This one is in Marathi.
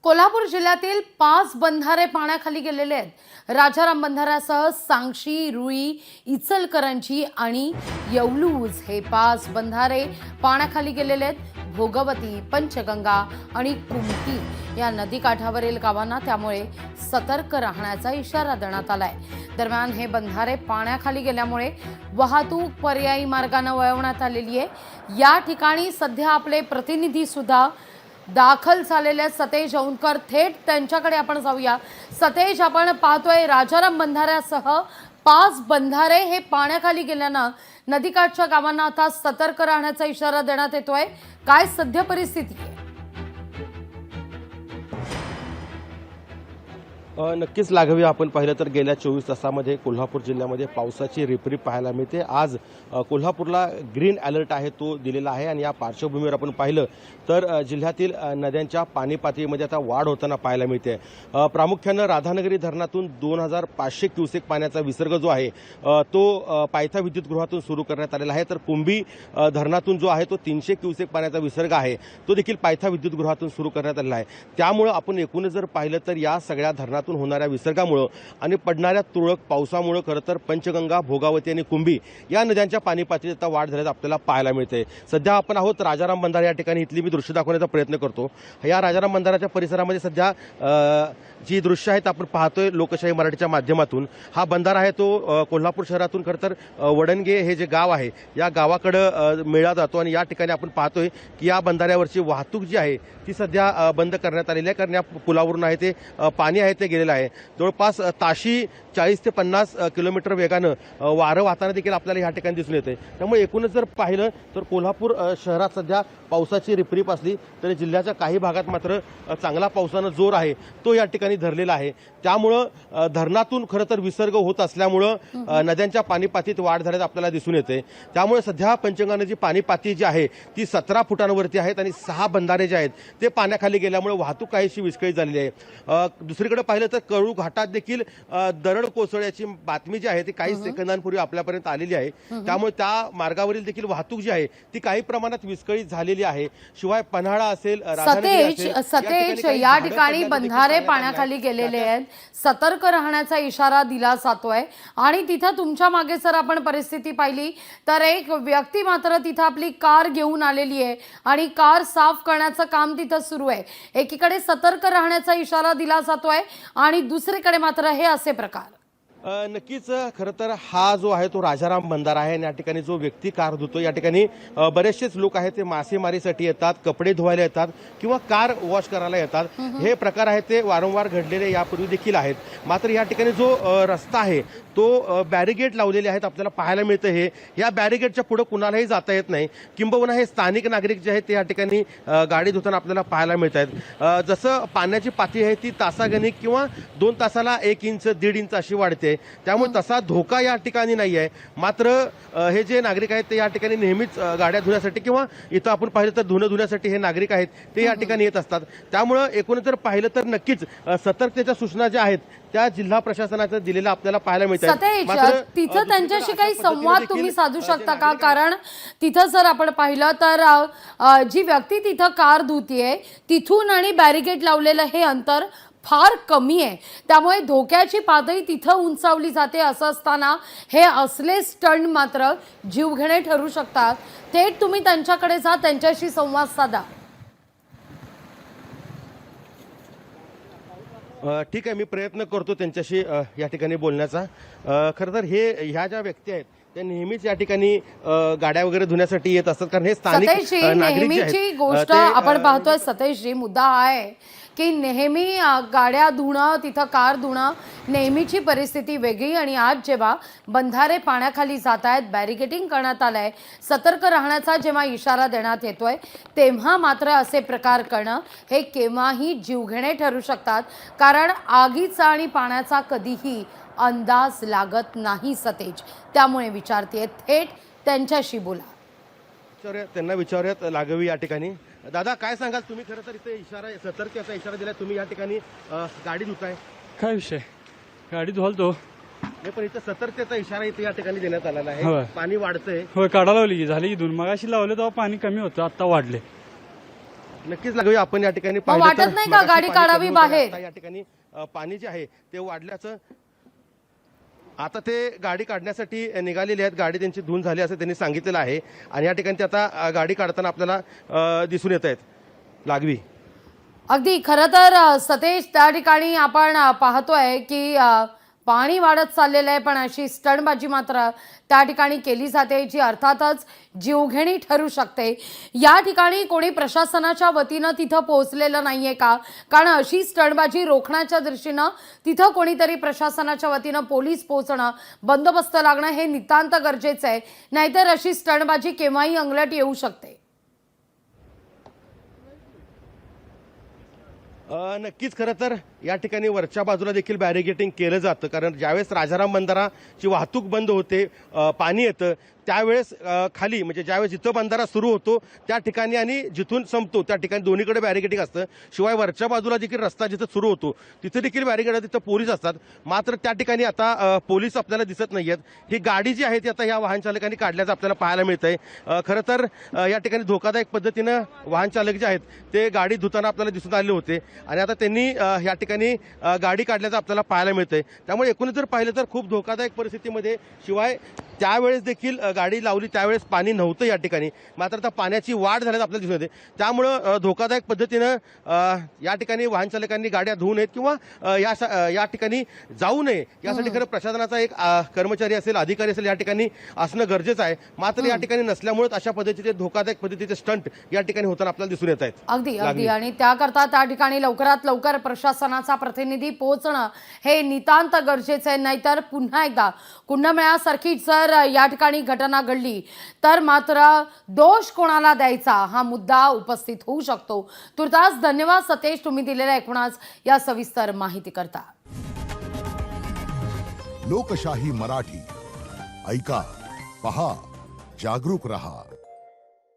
कोल्हापूर जिल्ह्यातील 5 बंधारे पाण्याखाली गेलेले आहेत। राजाराम बंधाऱ्यासह सांक्षी, रुई, इचलकरंजी आणि येवलूज हे 5 बंधारे पाण्याखाली गेलेले आहेत। भोगवती, पंचगंगा आणि कुमटी या नदीकाठावरील गावांना त्यामुळे सतर्क राहण्याचा इशारा देण्यात आलाय। दरम्यान हे बंधारे पाण्याखाली गेल्यामुळे वाहतूक पर्यायी मार्गाने वळवण्यात आलेली आहे। या ठिकाणी सध्या आपले प्रतिनिधी सुद्धा दाखल झालेले सतेज औंधकर, थेट त्यांच्याकडे आपण जाऊया। सतेज, आपण पाहतोय राजाराम बंधाऱ्यासह 5 बंधारे हे पाण्याखाली गेल्यानं नदीकाठच्या गावांना आता सतर्क राहण्याचा इशारा देण्यात येतोय। काय सध्या परिस्थिती आहे? नक्कीच लाघवी, आपण पाहिलं तर गेल्या 24 तासामध्ये कोल्हापूर जिल्ह्यामध्ये पावसाची रिपरिप पाहायला मिळते। आज कोल्हापूरला ग्रीन अलर्ट आहे तो दिलेला आहे आणि या पार्श्वभूमीवर आपण पाहिलं तर जिल्ह्यातील नद्यांच्या पाणी पातळीमध्ये आता वाढ होताना पाहायला मिळते। प्रामुख्यानं राधानगरी धरणातून 2500 क्युसेक पाण्याचा विसर्ग जो आहे तो पायथा विद्युतगृहातून सुरू करण्यात आलेला आहे। तर कुंभी धरणातून जो आहे तो 300 क्युसेक पाण्याचा विसर्ग आहे तो देखील पायथा विद्युतगृहातून सुरू करण्यात आलेला आहे। त्यामुळे आपण एकूणच जर पाहिलं तर या सगळ्या धरणातून होणाऱ्या विसर्गामुळे आणि पडणाऱ्या तुरळक पावसामुळे खरं तर पंचगंगा, भोगावती आणि कुंभी या नद्यांच्या पाणी पातळीत आता वाढ झाल्याचं आपल्याला पाहायला मिळते। सध्या आपण आहोत राजाराम बंधारे या ठिकाणी। इथली मी दृश्य दाखवण्याचा प्रयत्न करतो। या राजाराम बंधाऱ्याच्या परिसरामध्ये सध्या जी दृश्य आहेत आपण पाहतोय लोकशाही मराठीच्या माध्यमातून। हा बंधारा आहे तो कोल्हापूर शहरातून खरं तर वडणगे हे जे गाव आहे या गावाकडे मिळला जातो आणि या ठिकाणी आपण पाहतोय की या बंधाऱ्यावरची वाहतूक जी आहे ती सध्या बंद करण्यात आलेली आहे, कारण या पुलावरून आहे ते पाणी आहे ते गेलेलं आहे। जवळपास ताशी 40 ते 50 किलोमीटर वेगानं वारं वाहताना देखील आपल्याला या ठिकाणी दिसून येते। त्यामुळे एकूणच जर पाहिलं तर कोल्हापूर शहरात सध्या पावसाची रिपरिप असली तरी जिल्ह्याच्या काही भागात मात्र चांगला पावसानं जोर आहे तो या ठिकाणी धरलेला आहे। त्यामुळं धरणातून खरं तर विसर्ग होत असल्यामुळं नद्यांच्या पाणी पातळीत वाढ झाल्याचं आपल्याला दिसून येते। त्यामुळे सध्या पंचगंगा नदीची पाणी पातळी जी आहे ती 17 फुटांवरती आहेत आणि 6 बंधारे जे आहेत ते पाण्याखाली गेल्यामुळे वाहतूक काहीशी विस्कळीत झालेली आहे। दुसरीकडे पाहिलं तर कळू घाटात देखील दरड कोसळण्याची बातमी जी आहे ती काही सेकंदांपूर्वी आपल्यापर्यंत आलेली आहे। त्यामुळे त्या मार्गावरील देखील वाहतूक जी आहे ती काही प्रमाणात विस्कळीत झालेली आहे। शिवाय पन्हाळा असेल, सतेज या ठिकाणी बंधारे पाण्याखाली गेलेले आहेत, सतर्क राहण्याचा इशारा दिला जातोय आणि तिथं तुमच्या मागे जर आपण परिस्थिती पाहिली तर एक व्यक्ती मात्र तिथं आपली कार घेऊन आलेली आहे आणि कार साफ करण्याचं काम तिथं सुरू आहे। एकीकडे सतर्क राहण्याचा इशारा दिला जातोय आणि दुसरीकडे मात्र हे असे प्रकार। नक्कीच खरं तर हा जो आहे तो राजाराम बंधारा आहे आणि या ठिकाणी जो व्यक्ती कार धुतो या ठिकाणी बरेचसेच लोक आहेत ते मासेमारीसाठी येतात, कपडे धुवायला येतात किंवा कार वॉश करायला येतात। हे प्रकार आहेत ते वारंवार घडलेले यापूर्वी देखील आहेत। मात्र या ठिकाणी जो रस्ता आहे तो बॅरिगेट लावलेले आहेत आपल्याला पाहायला मिळतं। हे या बॅरिगेटच्या पुढे कुणालाही जाता येत नाही, किंबहुना हे स्थानिक नागरिक जे आहेत ते या ठिकाणी गाडी धुताना आपल्याला पाहायला मिळत आहेत। जसं पाण्याची पातळी आहे ती तासागणिक किंवा 2 तासाला 1 इंच 1.5 इंच अशी वाढते, त्यामुळे तसा धोका या ठिकाणी नाही आहे। मात्र हे जे नागरिक आहेत ते या ठिकाणी नेहमीच गाड्या धुण्यासाठी किंवा इथं आपण पाहिलं तर धुणं धुण्यासाठी हे नागरिक आहेत ते या ठिकाणी येत असतात। त्यामुळे एकूण जर पाहिलं तर नक्कीच सतर्कतेच्या सूचना ज्या आहेत त्या जिल्हा प्रशासनाचं दिलेल्या आपल्याला पाहायला मिळतात। तिथं त्यांच्याशी काही संवाद तुम्ही साधू शकता का? कारण तिथं जर आपण पाहिलं तर जी व्यक्ती तिथं कार धुतीये तिथून आणि बॅरिकेड लावलेलं हे अंतर फार कमी आहे, त्यामुळे धोक्याची पातळी तिथं उंचावली जाते। असं असताना हे असले स्टंट मात्र जीवघेणे ठरू शकतात। थेट तुम्ही त्यांच्याकडे जा, त्यांच्याशी संवाद साधा। ठीक आहे, मी प्रयत्न करतो त्यांच्याशी या ठिकाणी बोलण्याचा। खरं तर ह्या ज्या व्यक्ती आहेत त्या नेहमीच या ठिकाणी गाड्या वगैरे धुण्यासाठी येत असतात, कारण हे स्थानिक नागरिक जे आहेत गोष्ट आपण पाहतोय। सतेजजी, मुद्दा आहे की नेहमी गाड्या धुणं, तिथं कार धुणं नेहमीची परिस्थिती वेगळी आणि आज जेव्हा बंधारे पाण्याखाली जात आहेत, बॅरिकेडिंग करण्यात आलंय, सतर्क राहण्याचा जेव्हा इशारा देण्यात येतोय तेव्हा मात्र असे प्रकार करणं हे केव्हाही जीवघेणे ठरू शकतात, कारण आगीचा आणि पाण्याचा कधीही अंदाज लागत नाही। सतेज, त्यामुळे विचारते, थेट त्यांच्याशी बोला। त्यांना विचारूयात लाघवी या ठिकाणी। दादा, काय सांगाल तुम्ही? खरं तर इथे इशारा, सतर्कतेचा इशारा दिलाय, तुम्ही या ठिकाणी गाडी धुताय, काय विषय? गाडी धुवालतो नाही, पण इथं सतर्कतेचा इशारा इथे या ठिकाणी देण्यात आलेला आहे। पाणी वाढतंय, होय, काढा लावली की झाली की धुवून, मगाशी लावले तेव्हा पाणी कमी होतं, आता वाढले। नक्कीच लागूया. आपण या ठिकाणी मग वाटत नाही का मगाशी गाडी पाणी काढावी कमी होतं आणि बाहेर? आता या ठिकाणी पाणी जे आहे ते वाढल्याचं आता ते गाडी काढण्यासाठी निघालेली आहेत. गाडी त्यांची धुवून झाली असं त्यांनी सांगितलेलं आहे आणि या ठिकाणी ते आता गाडी काढताना आपल्याला दिसून येत आहेत. लागवी अगदी खरं तर सतेज त्या ठिकाणी आपण पाहतोय की पाणी वाढत चाललेलं आहे, पण अशी स्टंटबाजी मात्र त्या ठिकाणी केली जाते जी अर्थातच जीवघेणी ठरू शकते. या ठिकाणी कोणी प्रशासनाच्या वतीनं तिथं पोहोचलेलं नाहीये का? कारण अशी स्टंटबाजी रोखण्याच्या दृष्टीनं तिथं कोणीतरी प्रशासनाच्या वतीनं पोलीस पोहोचणं, बंदोबस्त लागणं हे नितांत गरजेचं आहे. नाहीतर अशी स्टंटबाजी केव्हाही अंगलट येऊ शकते. नक्कीच खरं तर या ठिकाणी वरच्या बाजूला देखील बॅरिगेटिंग केलं जातं, कारण ज्यावेळेस राजाराम बंधाराची वाहतूक बंद होते, पाणी येतं त्यावेळेस खाली म्हणजे ज्यावेळेस जिथं बंधारा सुरू होतो त्या ठिकाणी आणि जिथून संपतो त्या ठिकाणी दोन्हीकडे बॅरिगेटिंग असतं. शिवाय वरच्या बाजूला देखील रस्ता जिथं सुरू होतो तिथे देखील बॅरिगेड, तिथं पोलीस असतात. मात्र त्या ठिकाणी आता पोलीस आपल्याला दिसत नाहीयेत. ही गाडी जी आहे ती आता या वाहन चालकांनी काढल्याचं आपल्याला पाहायला मिळतंय. खरं तर या ठिकाणी धोकादायक पद्धतीनं वाहन चालक जे आहेत ते गाडी धुताना आपल्याला दिसून आले होते आणि आता त्यांनी या ठिकाणी गाडी काढल्याचं आपल्याला पाहायला मिळतंय. त्यामुळे एकूणच जर पाहिलं तर खूप धोकादायक परिस्थितीमध्ये, शिवाय त्यावेळेस देखील गाडी लावली त्यावेळेस पाणी नव्हतं या ठिकाणी, मात्र आता पाण्याची वाढ झाल्याचं आपल्याला दिसून येते. त्यामुळं धोकादायक पद्धतीनं या ठिकाणी वाहन चालकांनी गाड्या धुवू नयेत किंवा या ठिकाणी जाऊ नये यासाठी खरं प्रशासनाचा एक कर्मचारी असेल, अधिकारी असेल या ठिकाणी असणं गरजेचं आहे. मात्र या ठिकाणी नसल्यामुळे अशा पद्धतीचे धोकादायक पद्धतीचे स्टंट या ठिकाणी होताना आपल्याला दिसून येत आहेत. अगदी अगदी आणि त्याकरता त्या ठिकाणी लवकरात लवकर प्रशासनाचा प्रतिनिधी पोहोचणं हे नितांत गरजेचं आहे. नाहीतर पुन्हा एकदा कुंभमेळ्यासारखी जर या ठिकाणी घटना घडली तर मात्र दोष कोणाला द्यायचा हा मुद्दा उपस्थित होऊ शकतो. तुर्तास धन्यवाद सतेज, तुम्ही दिलेल्या एकूणच या सविस्तर माहिती करता. लोकशाही मराठी ऐका, पहा, जागरूक रहा.